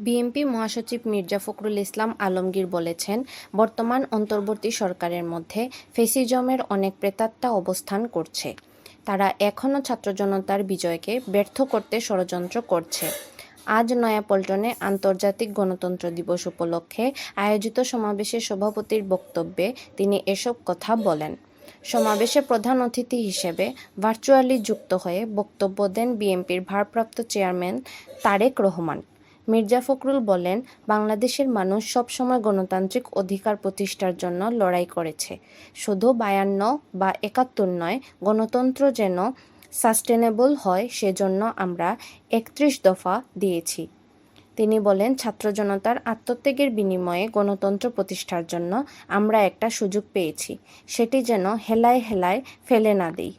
BNP মহাসচিব মির্জা ফখরুল ইসলাম আলমগীর বলেছেন, বর্তমান অন্তর্বর্তী সরকারের মধ্যে ফ্যাসিজমের অনেক প্রেতাত্মা অবস্থান করছে। তারা এখনও ছাত্র জনতার বিজয়কে ব্যর্থ করতে ষড়যন্ত্র করছে। আজ নয়াপল্টনে আন্তর্জাতিক গণতন্ত্র দিবস উপলক্ষে আয়োজিত সমাবেশে সভাপতির বক্তব্যে তিনি এসব কথা বলেন। সমাবেশে প্রধান অতিথি হিসেবে ভার্চুয়ালি যুক্ত হয়ে বক্তব্য দেন বিএনপির ভারপ্রাপ্ত চেয়ারম্যান তারেক রহমান। মির্জা ফখরুল বলেন, বাংলাদেশের মানুষ সবসময় গণতান্ত্রিক অধিকার প্রতিষ্ঠার জন্য লড়াই করেছে। শুধু 52 বা 71 নয়, গণতন্ত্র যেন সাস্টেনেবল হয় সেজন্য আমরা 31 দফা দিয়েছি। তিনি বলেন, ছাত্র জনতার আত্মত্যাগের বিনিময়ে গণতন্ত্র প্রতিষ্ঠার জন্য আমরা একটা সুযোগ পেয়েছি, সেটি যেন হেলায় হেলায় ফেলে না দিই।